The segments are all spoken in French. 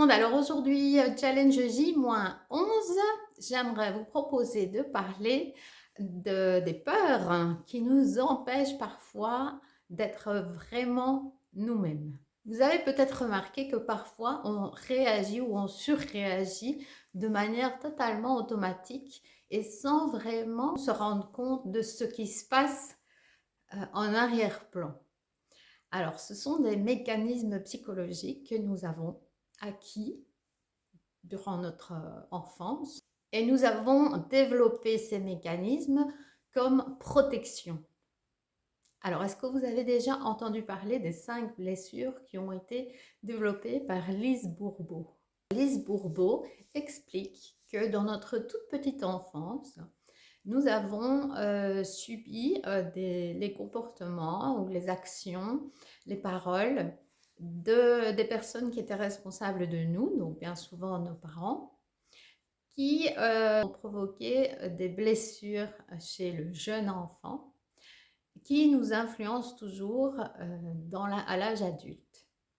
monde, alors aujourd'hui, challenge J-11, j'aimerais vous proposer de parler des peurs qui nous empêchent parfois d'être vraiment nous-mêmes. Vous avez peut-être remarqué que parfois on réagit ou on surréagit de manière totalement automatique et sans vraiment se rendre compte de ce qui se passe en arrière-plan. Alors, ce sont des mécanismes psychologiques que nous avons acquis durant notre enfance et nous avons développé ces mécanismes comme protection. Alors, est-ce que vous avez déjà entendu parler des 5 blessures qui ont été développées par Lise Bourbeau? Lise Bourbeau explique que dans notre toute petite enfance, nous avons subi les comportements ou les actions, les paroles des personnes qui étaient responsables de nous, donc bien souvent nos parents, qui ont provoqué des blessures chez le jeune enfant, qui nous influencent toujours à l'âge adulte.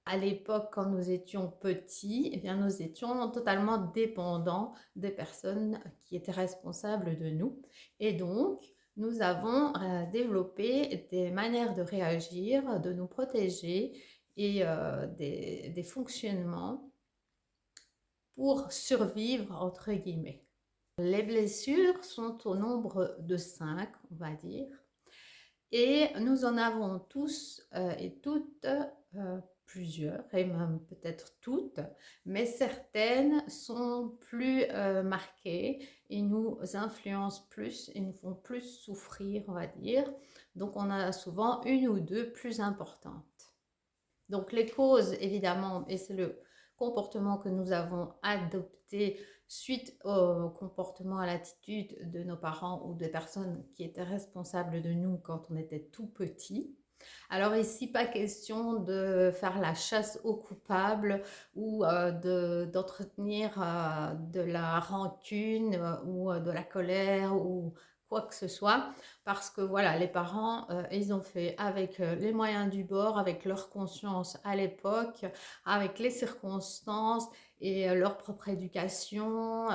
À l'époque, quand nous étions petits, eh bien, nous étions totalement dépendants des personnes qui étaient responsables de nous. Et donc, nous avons développé des manières de réagir, de nous protéger et des fonctionnements pour survivre, entre guillemets. Les blessures sont au nombre de 5, on va dire. Et nous en avons tous et toutes plusieurs, et même peut-être toutes, mais certaines sont plus marquées et nous influencent plus et nous font plus souffrir, on va dire. Donc on a souvent une ou deux plus importantes. Donc les causes, évidemment, et c'est le comportement que nous avons adopté suite au comportement, à l'attitude de nos parents ou des personnes qui étaient responsables de nous quand on était tout petit. Alors ici, pas question de faire la chasse aux coupables ou d'entretenir de la rancune ou de la colère ou quoi que ce soit, parce que voilà, les parents, ils ont fait avec les moyens du bord, avec leur conscience à l'époque, avec les circonstances et leur propre éducation,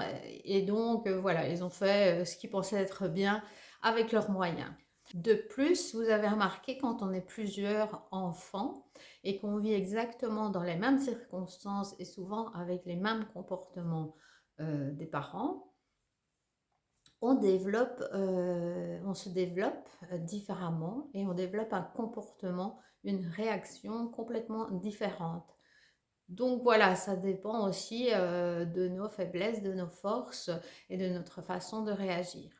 et donc voilà, ils ont fait ce qu'ils pensaient être bien avec leurs moyens. De plus, vous avez remarqué quand on est plusieurs enfants et qu'on vit exactement dans les mêmes circonstances et souvent avec les mêmes comportements des parents, on se développe différemment et on développe un comportement, une réaction complètement différente. Donc voilà, ça dépend aussi de nos faiblesses, de nos forces et de notre façon de réagir.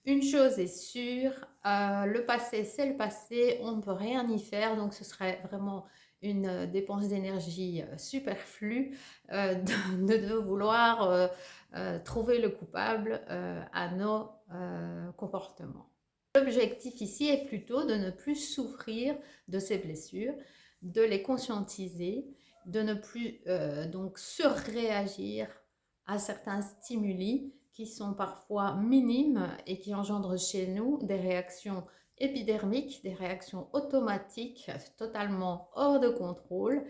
Une chose est sûre, le passé c'est le passé, on ne peut rien y faire, donc ce serait vraiment une dépense d'énergie superflue de vouloir trouver le coupable à nos comportements. L'objectif ici est plutôt de ne plus souffrir de ces blessures, de les conscientiser, de ne plus donc surréagir à certains stimuli qui sont parfois minimes et qui engendrent chez nous des réactions épidermiques, des réactions automatiques totalement hors de contrôle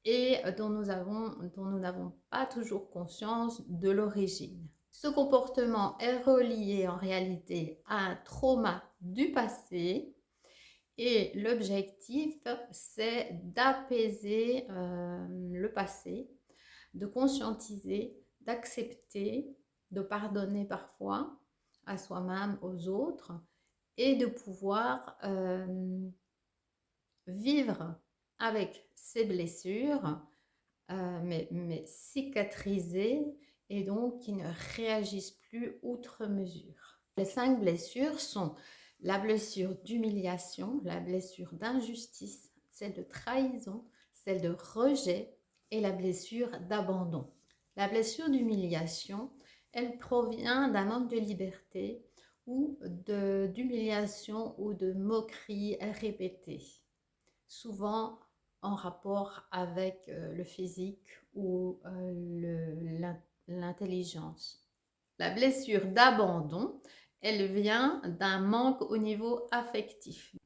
et dont nous n'avons pas toujours conscience de l'origine. Ce comportement est relié en réalité à un trauma du passé et l'objectif, c'est d'apaiser le passé, de conscientiser, d'accepter, de pardonner parfois à soi-même, aux autres et de pouvoir vivre avec ces blessures, mais cicatrisées et donc qui ne réagissent plus outre mesure. Les 5 blessures sont la blessure d'humiliation, la blessure d'injustice, celle de trahison, celle de rejet et la blessure d'abandon. La blessure d'humiliation, elle provient d'un manque de liberté ou d'humiliation ou de moquerie répétée, souvent en rapport avec le physique ou l'intelligence. La blessure d'abandon, elle vient d'un manque au niveau affectif.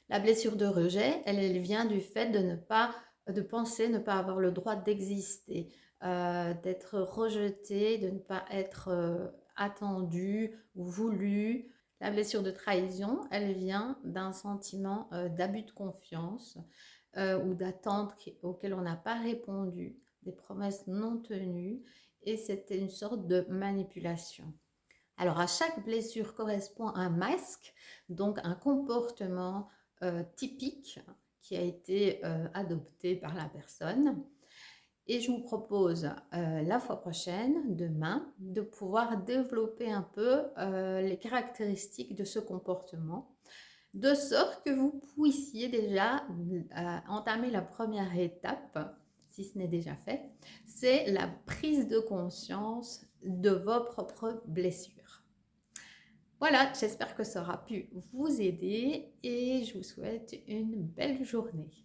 La blessure de rejet, elle vient du fait de ne pas de penser ne pas avoir le droit d'exister, d'être rejeté, de ne pas être attendu ou voulu. La blessure de trahison, elle vient d'un sentiment d'abus de confiance ou d'attentes auxquelles on n'a pas répondu, des promesses non tenues, et c'était une sorte de manipulation. Alors, à chaque blessure correspond un masque, donc un comportement typique qui a été adopté par la personne. Et je vous propose la fois prochaine, demain, de pouvoir développer un peu les caractéristiques de ce comportement, de sorte que vous puissiez déjà entamer la première étape, si ce n'est déjà fait, c'est la prise de conscience de vos propres blessures. Voilà, j'espère que ça aura pu vous aider et je vous souhaite une belle journée.